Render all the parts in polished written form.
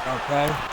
Okay.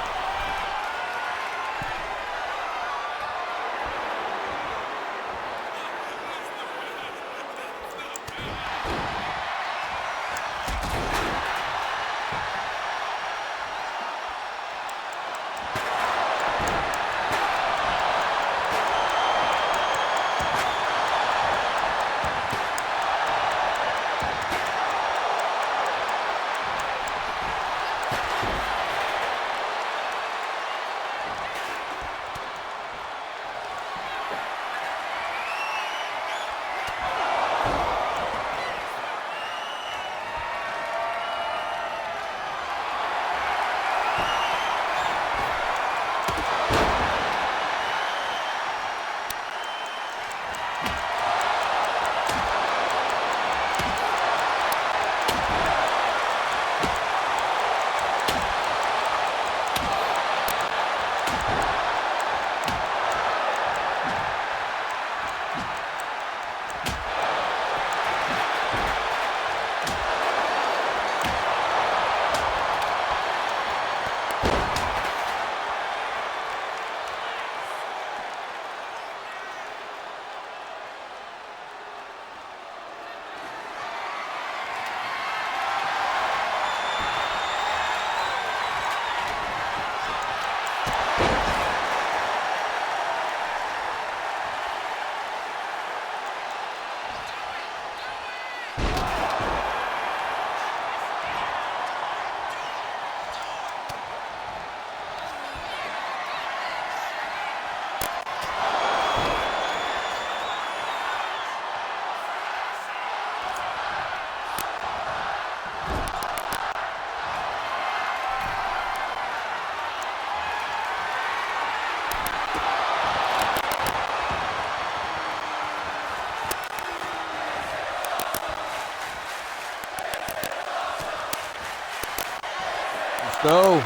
Let's go.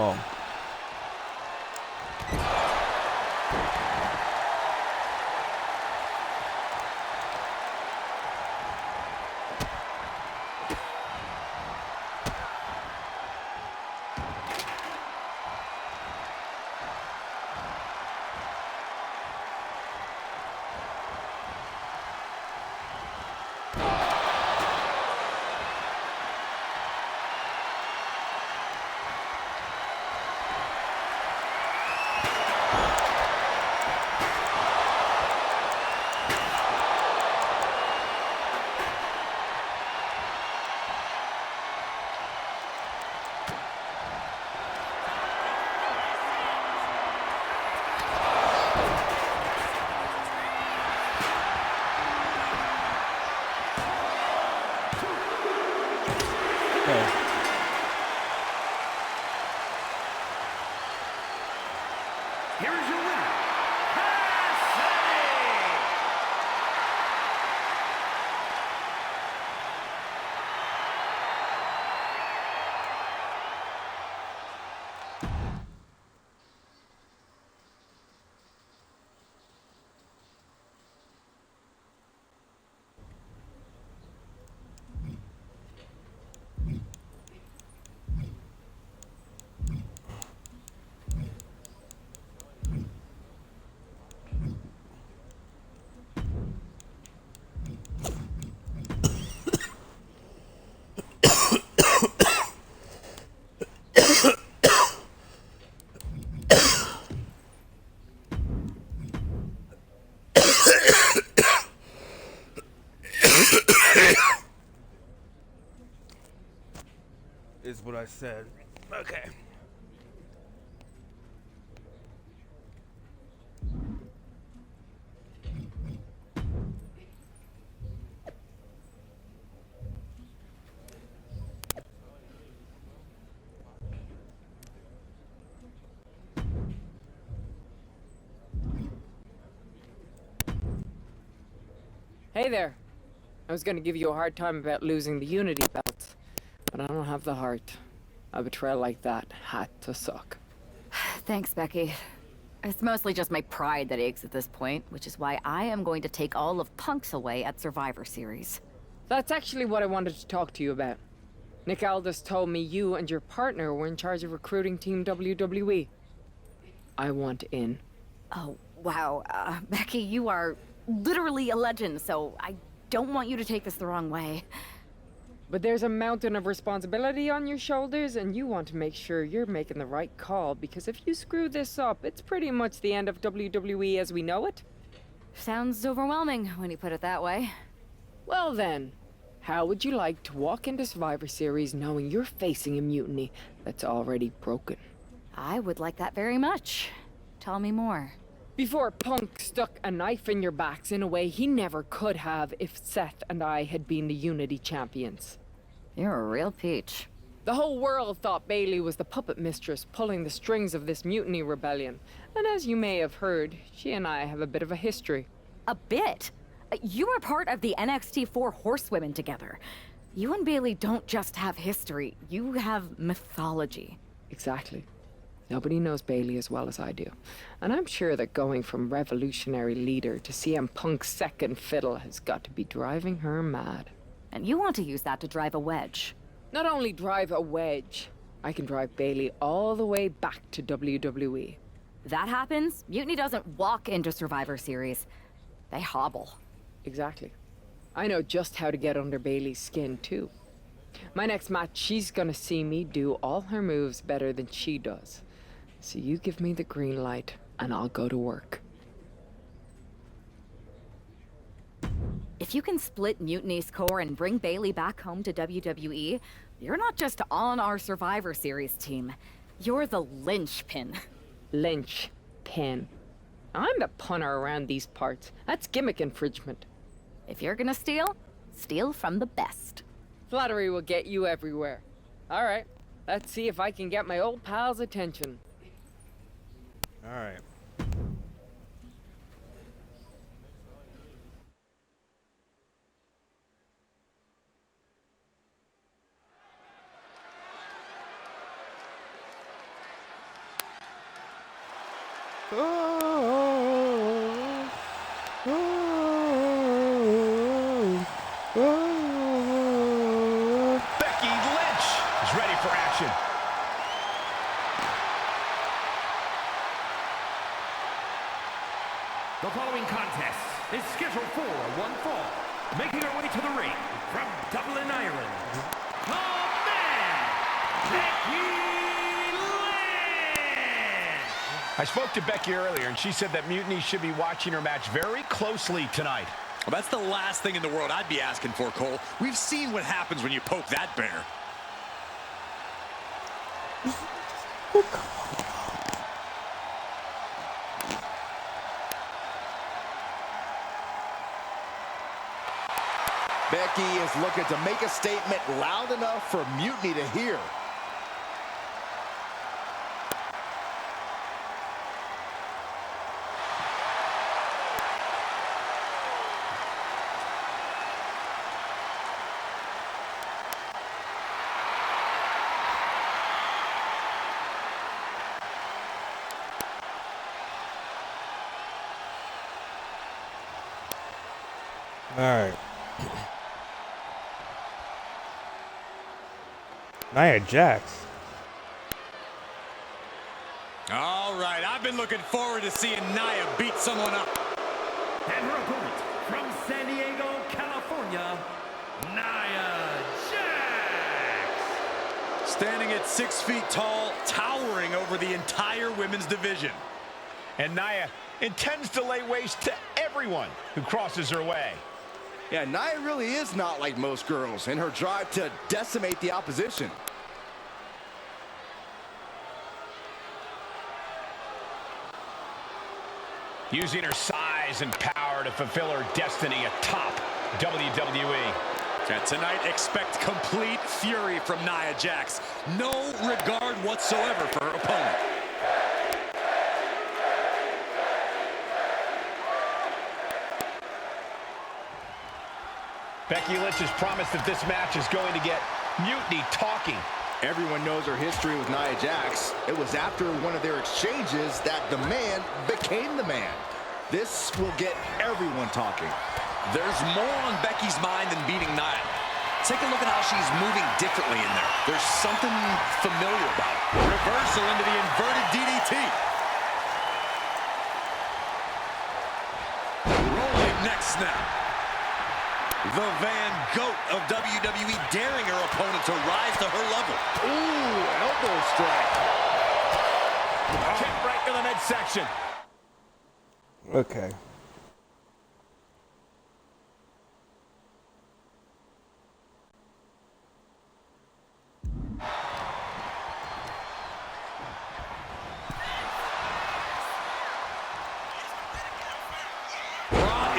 Oh. Okay. Here is your winner, Cassidy! Is what I said. Okay. Hey there. I was gonna give you a hard time about losing the Unity belt, but I don't have the heart. A betrayal like that had to suck. Thanks, Becky. It's mostly just my pride that aches at this point, which is why I am going to take all of Punk's away at Survivor Series. That's actually what I wanted to talk to you about. Nick Aldis told me you and your partner were in charge of recruiting Team WWE. I want in. Oh, wow. Becky, you are literally a legend, so I don't want you to take this the wrong way. But there's a mountain of responsibility on your shoulders, and you want to make sure you're making the right call, because if you screw this up, it's pretty much the end of WWE as we know it. Sounds overwhelming when you put it that way. Well then, how would you like to walk into Survivor Series knowing you're facing a mutiny that's already broken? I would like that very much. Tell me more. Before Punk stuck a knife in your backs in a way he never could have if Seth and I had been the Unity champions. You're a real peach. The whole world thought Bailey was the puppet mistress pulling the strings of this mutiny rebellion. And as you may have heard, she and I have a bit of a history. A bit? You were part of the NXT 4 Horsewomen together. You and Bailey don't just have history, you have mythology. Exactly. Nobody knows Bailey as well as I do. And I'm sure that going from revolutionary leader to CM Punk's second fiddle has got to be driving her mad. And you want to use that to drive a wedge. Not only drive a wedge, I can drive Bailey all the way back to WWE. That happens, Mutiny doesn't walk into Survivor Series. They hobble. Exactly. I know just how to get under Bailey's skin, too. My next match, she's gonna see me do all her moves better than she does. So you give me the green light, and I'll go to work. If you can split Mutiny's core and bring Bailey back home to WWE, you're not just on our Survivor Series team. You're the linchpin. Linchpin. I'm the punter around these parts. That's gimmick infringement. If you're gonna steal, steal from the best. Flattery will get you everywhere. All right, let's see if I can get my old pal's attention. All right. Becky Lynch is ready for action. The following contest is scheduled for one fall. Making her way to the ring from Dublin, Ireland, the man, Becky Lynch! I spoke to Becky earlier, and she said that Mutiny should be watching her match very closely tonight. Well, that's the last thing in the world I'd be asking for, Cole. We've seen what happens when you poke that bear. Becky is looking to make a statement loud enough for Mutiny to hear. All right. Nia Jax. All right, I've been looking forward to seeing Nia beat someone up. And her opponent from San Diego, California, Nia Jax. Standing at 6 feet tall, towering over the entire women's division. And Nia intends to lay waste to everyone who crosses her way. Yeah, Nia really is not like most girls in her drive to decimate the opposition. Using her size and power to fulfill her destiny atop WWE. And tonight, expect complete fury from Nia Jax. No regard whatsoever for her opponent. Becky Lynch has promised that this match is going to get Mutiny talking. Everyone knows her history with Nia Jax. It was after one of their exchanges that the man became the man. This will get everyone talking. There's more on Becky's mind than beating Nia. Take a look at how she's moving differently in there. There's something familiar about it. Reversal into the inverted DDT. Rolling neck snap. The Van Goat of WWE daring her opponent to rise to her level. Ooh, elbow strike. Kick right to the midsection. Okay.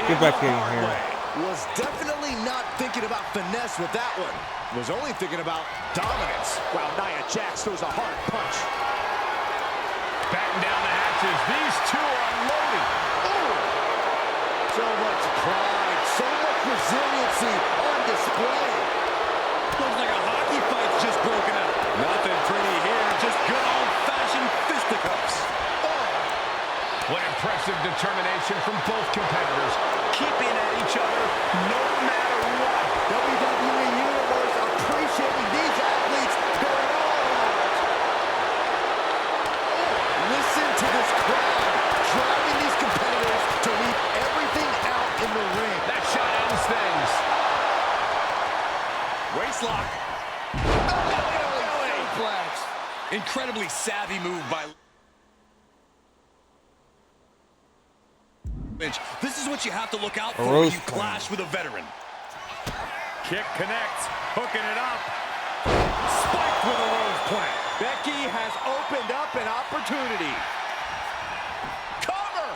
Get back in here. Was definitely not thinking about finesse with that one. Was only thinking about dominance. Wow, Nia Jax throws a hard punch. Batten down the hatches. These two are unloading. Ooh. So much pride, so much resiliency on display. Looks like a hockey fight's just broken out. Nothing pretty here, just good old-fashioned fisticuffs. What impressive determination from both competitors, keeping at each other no matter what. WWE Universe appreciating these athletes going all out. Listen to this crowd driving these competitors to leave everything out in the ring. That shot ends things. Waistlock. Suplex. Incredibly savvy move by Lynch. This is what you have to look out for when you clash with a veteran. Kick connects, hooking it up. Spiked with a rose plant. Becky has opened up an opportunity. Cover!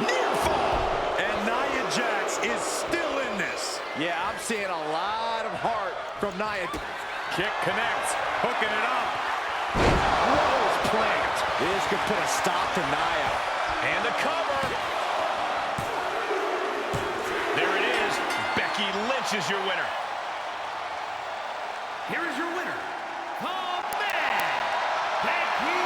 Near fall! And Nia Jax is still in this. Yeah, I'm seeing a lot of heart from Nia. Kick connects, hooking it up. Rose plant. This could put a stop to Nia. And the cover. There it is. Becky Lynch is your winner. Here is your winner, the man, Becky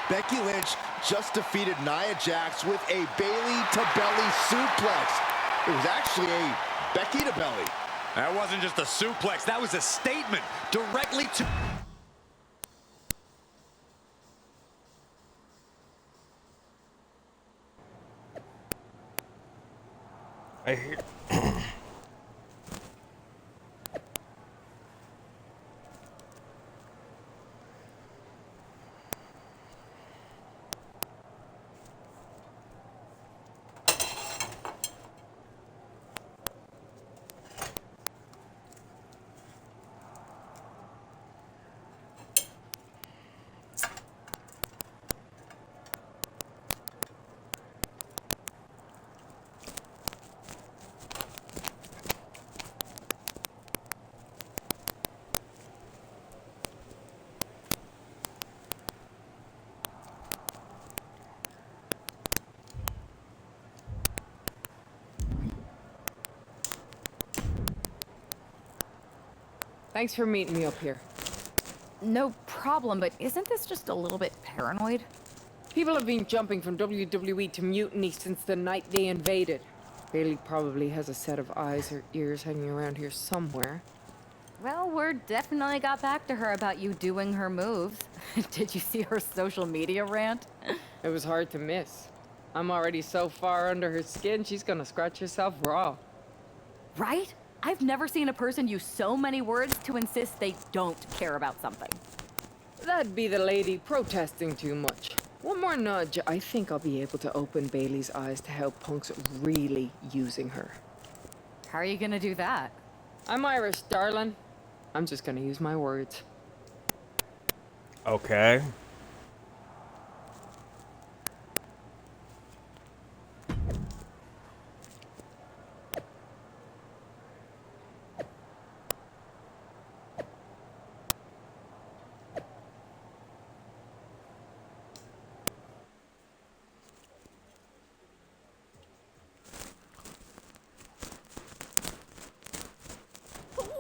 Lynch. Becky Lynch just defeated Nia Jax with a Bayley to belly suplex. It was actually a Becky to belly. That wasn't just a suplex, that was a statement directly to... I hear. Thanks for meeting me up here. No problem, but isn't this just a little bit paranoid? People have been jumping from WWE to Mutiny since the night they invaded. Bailey probably has a set of eyes or ears hanging around here somewhere. Well, word definitely got back to her about you doing her moves. Did you see her social media rant? It was hard to miss. I'm already so far under her skin, she's gonna scratch herself raw. Right? I've never seen a person use so many words to insist they don't care about something. That'd be the lady protesting too much. One more nudge, I think I'll be able to open Bailey's eyes to how Punk's really using her. How are you gonna do that? I'm Irish, darling. I'm just gonna use my words. Okay.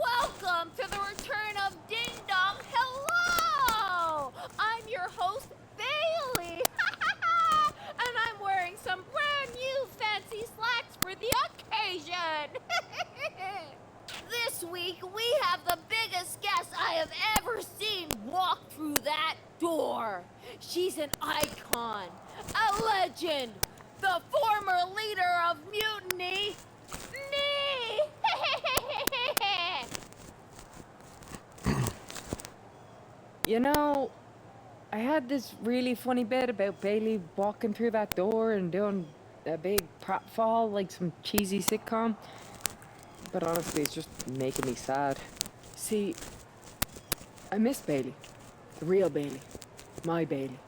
Welcome to the return of Ding Dong. Hello! I'm your host, Bailey. And I'm wearing some brand new fancy slacks for the occasion. This week, we have the biggest guest I have ever seen walk through that door. She's an icon, a legend, the former leader of Mutiny, me. You know, I had this really funny bit about Bailey walking through that door and doing a big pratfall like some cheesy sitcom. But honestly, it's just making me sad. See, I miss Bailey. The real Bailey. My Bailey.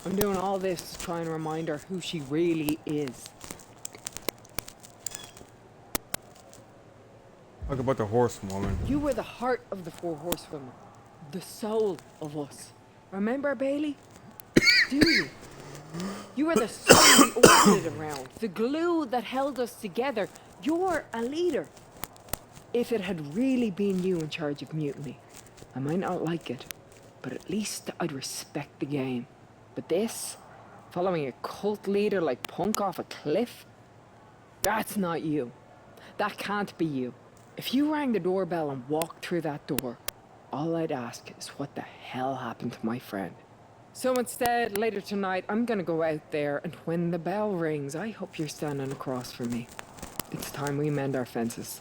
I'm doing all this to try and remind her who she really is. Talk about the horsewoman. You were the heart of the Four Horsewomen. The soul of us. Remember, Bailey? Do you? You were the soul we orbited around. The glue that held us together. You're a leader. If it had really been you in charge of Mutiny, I might not like it, but at least I'd respect the game. But this, following a cult leader like Punk off a cliff, that's not you. That can't be you. If you rang the doorbell and walked through that door, all I'd ask is what the hell happened to my friend. So instead, later tonight, I'm gonna go out there, and when the bell rings, I hope you're standing across from me. It's time we mend our fences.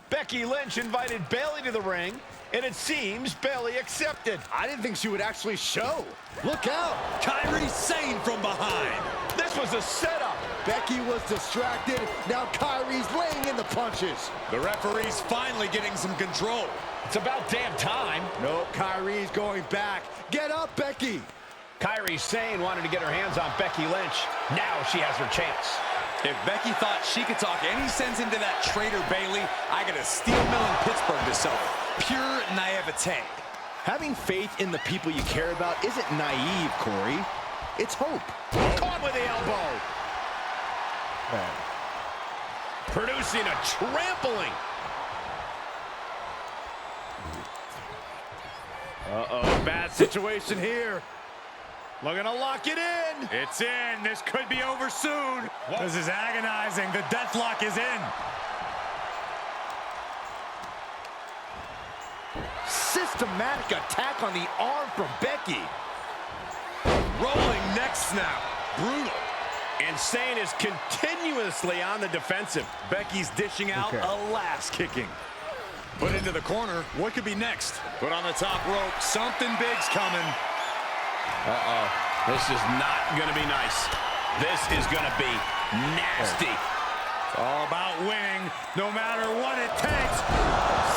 Becky Lynch invited Bailey to the ring, and it seems Bailey accepted. I didn't think she would actually show. Look out! Kairi Sane from behind. This was a setup. Becky was distracted. Now Kairi's laying in the punches. The referee's finally getting some control. It's about damn time. No, Kairi's going back. Get up, Becky. Kairi Sane wanted to get her hands on Becky Lynch. Now she has her chance. If Becky thought she could talk any sense into that traitor Bailey, I got a steel mill in Pittsburgh to sell her. Pure naivete. Having faith in the people you care about isn't naive, Corey. It's hope. Caught with the elbow. Producing a trampling. Uh-oh, bad situation here. Looking to lock it in. It's in. This could be over soon. This is agonizing. The deathlock is in. Systematic attack on the arm from Becky. Rolling neck snap. Brutal. And Sane is continuously on the defensive. Becky's dishing out a last kicking. Put into the corner. What could be next? Put on the top rope. Something big's coming. Uh-oh. This is not going to be nice. This is going to be nasty. It's all about winning, no matter what it takes.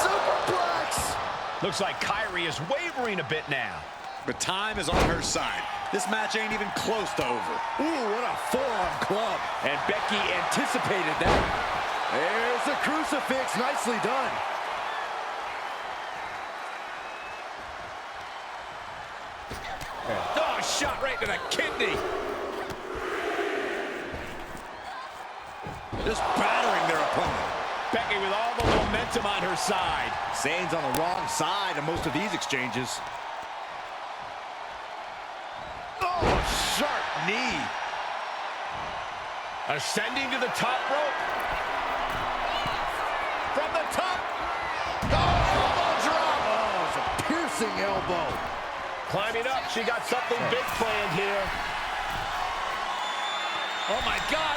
Superplex! Looks like Kairi is wavering a bit now. But time is on her side. This match ain't even close to over. Ooh, what a forearm club. And Becky anticipated that. There's the crucifix. Nicely done. Oh, shot right to the kidney. just battering their opponent. Becky with all the momentum on her side. Zayn's on the wrong side of most of these exchanges. Oh, sharp knee. Ascending to the top rope. From the top. Oh, elbow drop. Oh, it's a piercing elbow. Climbing up, she got something big planned here. Oh my God.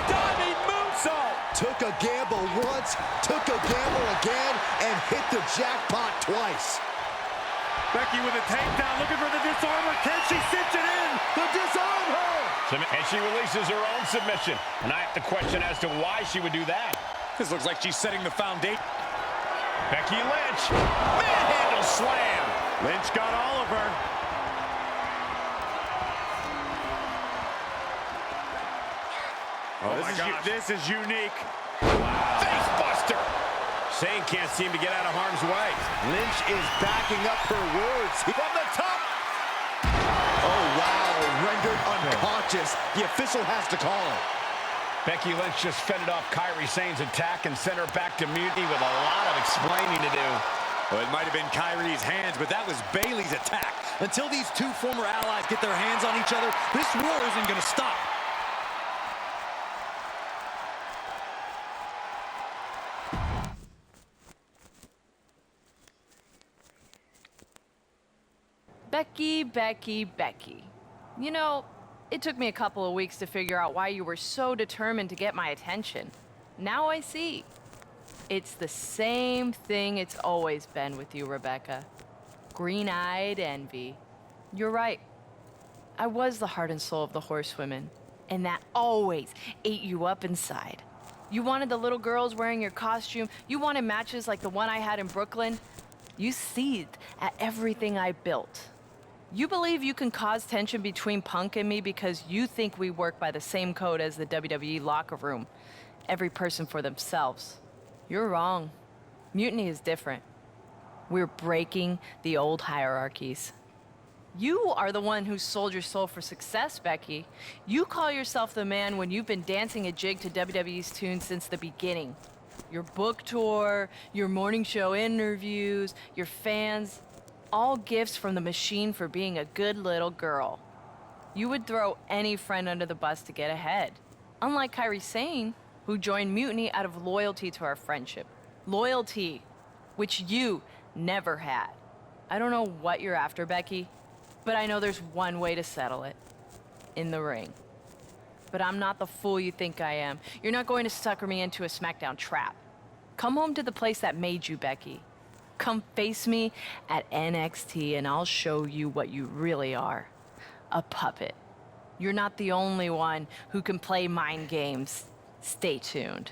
Diving moonsault. Took a gamble once, took a gamble again, and hit the jackpot twice. Becky with a takedown, looking for the disarmer. Can she cinch it in? The disarm her! And she releases her own submission. And I have to question as to why she would do that. This looks like she's setting the foundation. Becky Lynch. Manhandle slam. Lynch got all of her. Oh my God. This is unique. Wow. Face buster. Zayn can't seem to get out of harm's way. Lynch is backing up her words. From the top. Oh, wow. Rendered unconscious. The official has to call it. Becky Lynch just fended off Kairi Sane's attack and sent her back to mutiny with a lot of explaining to do. Well, it might have been Kairi's hands, but that was Bayley's attack. Until these two former allies get their hands on each other, this war isn't going to stop. Becky, Becky, Becky. You know, it took me a couple of weeks to figure out why you were so determined to get my attention. Now I see. It's the same thing it's always been with you, Rebecca. Green-eyed envy. You're right. I was the heart and soul of the Horsewomen, and that always ate you up inside. You wanted the little girls wearing your costume. You wanted matches like the one I had in Brooklyn. You seethed at everything I built. You believe you can cause tension between Punk and me because you think we work by the same code as the WWE locker room. Every person for themselves. You're wrong. Mutiny is different. We're breaking the old hierarchies. You are the one who sold your soul for success, Becky. You call yourself the man when you've been dancing a jig to WWE's tune since the beginning. Your book tour, your morning show interviews, your fans, all gifts from the machine for being a good little girl. You would throw any friend under the bus to get ahead. Unlike Kairi Sane, who joined Mutiny out of loyalty to our friendship. Loyalty, which you never had. I don't know what you're after, Becky, but I know there's one way to settle it. In the ring. But I'm not the fool you think I am. You're not going to sucker me into a SmackDown trap. Come home to the place that made you, Becky. Come face me at NXT and I'll show you what you really are. A puppet. You're not the only one who can play mind games. Stay tuned.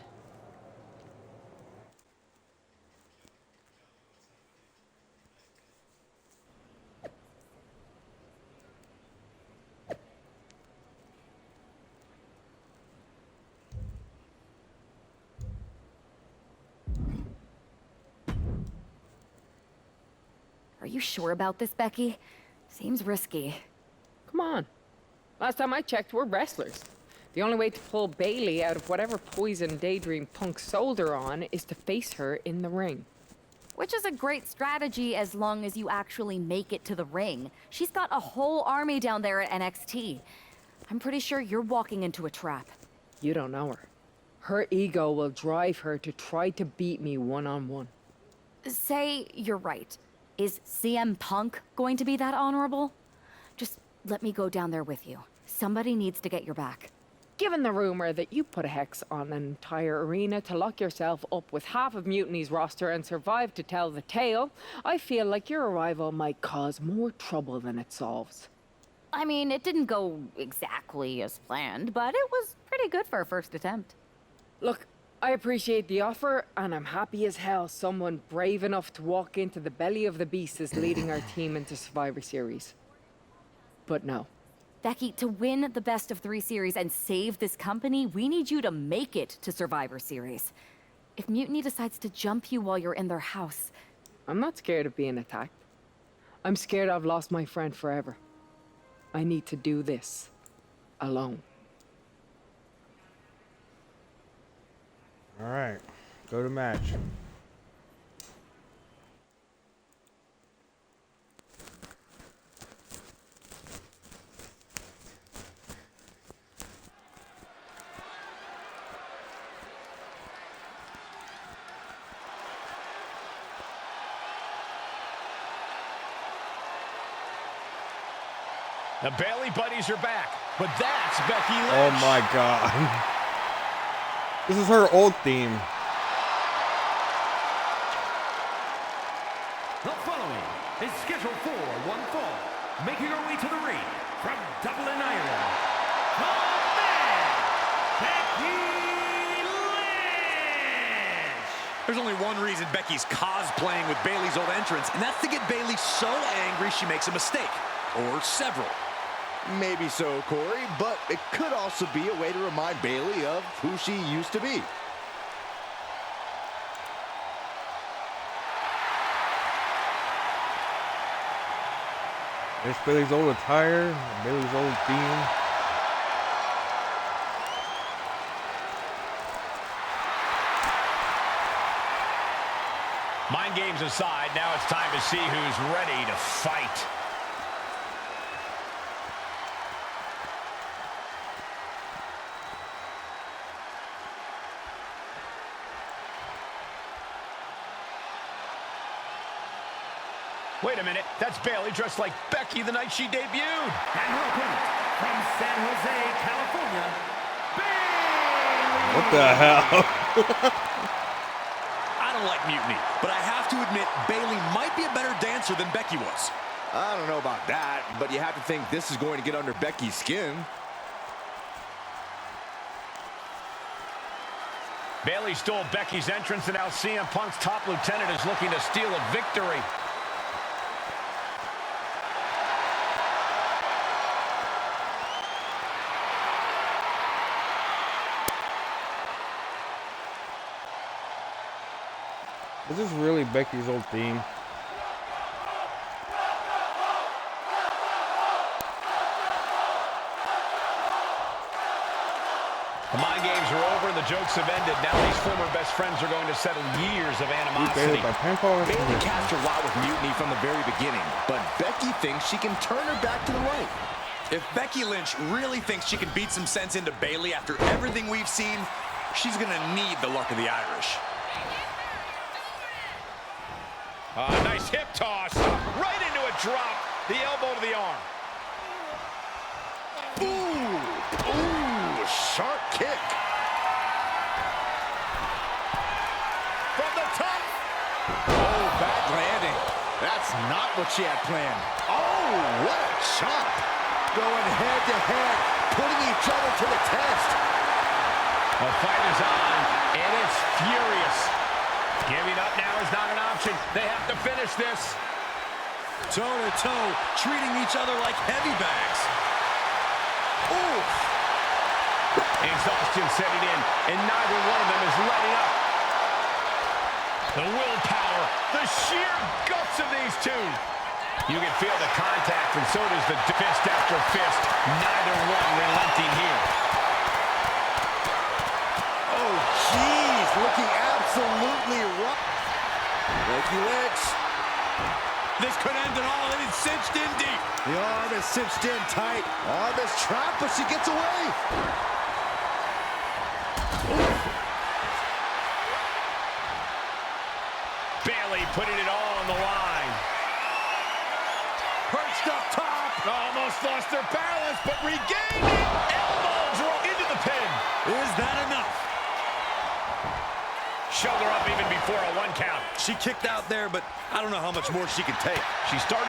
Are you sure about this, Becky? Seems risky. Come on. Last time I checked, we're wrestlers. The only way to pull Bayley out of whatever poison daydream Punk sold her on is to face her in the ring. Which is a great strategy as long as you actually make it to the ring. She's got a whole army down there at NXT. I'm pretty sure you're walking into a trap. You don't know her. Her ego will drive her to try to beat me one-on-one. Say you're right. Is CM Punk going to be that honorable? Just let me go down there with you. Somebody needs to get your back. Given the rumor that you put a hex on an entire arena to lock yourself up with half of Mutiny's roster and survive to tell the tale, I feel like your arrival might cause more trouble than it solves. I mean, it didn't go exactly as planned, but it was pretty good for a first attempt. Look, I appreciate the offer, and I'm happy as hell someone brave enough to walk into the belly of the beast is leading our team into Survivor Series. But no. Becky, to win the best of 3 series and save this company, we need you to make it to Survivor Series. If Mutiny decides to jump you while you're in their house... I'm not scared of being attacked. I'm scared I've lost my friend forever. I need to do this alone. Alright, go to match. The Bayley buddies are back, but that's Becky Lynch. Oh my god. This is her old theme. The following is scheduled for one fall. Making her way to the ring from Dublin, Ireland, the man, Becky Lynch. There's only one reason Becky's cosplaying with Bayley's old entrance, and that's to get Bayley so angry she makes a mistake. Or several. Maybe so, Corey, but it could also be a way to remind Bayley of who she used to be. There's Bayley's old attire, Bayley's old theme. Mind games aside, now it's time to see who's ready to fight. Wait a minute, that's Bayley dressed like Becky the night she debuted. And her opponent from San Jose, California, Bayley. What the hell? I don't like mutiny, but I have to admit Bayley might be a better dancer than Becky was. I don't know about that, but you have to think this is going to get under Becky's skin. Bayley stole Becky's entrance, and now CM Punk's top lieutenant is looking to steal a victory. This is really Becky's old theme. The mind games are over and the jokes have ended. Now these former best friends are going to settle years of animosity. Bayley by pinfall. Bayley captured a lot with mutiny from the very beginning, but Becky thinks she can turn her back to the light. If Becky Lynch really thinks she can beat some sense into Bayley after everything we've seen, she's gonna need the luck of the Irish. Nice hip toss. Right into a drop. The elbow to the arm. Ooh, sharp kick. From the top. Oh, bad landing. That's not what she had planned. Oh, what a chop. Going head to head, putting each other to the test. The fight is on, and it's furious. Giving up now is not an option. They have to finish this. Toe-to-toe, treating each other like heavy bags. Ooh. Exhaustion setting in, and neither one of them is letting up. The willpower, the sheer guts of these two. You can feel the contact, and so does the fist after fist. Neither one relenting here. Oh, jeez, looking absolutely rough. Becky Lynch. This could end it all, and it's cinched in deep. The arm is cinched in tight. Arm is trapped, but she gets away. Bayley putting it all on the line. Perched up top. Almost lost their balance, but regained it. Elbow drove into the pin. Is that enough? Shoulder up even before a 1 count. She kicked out there, but I don't know how much more she can take. She started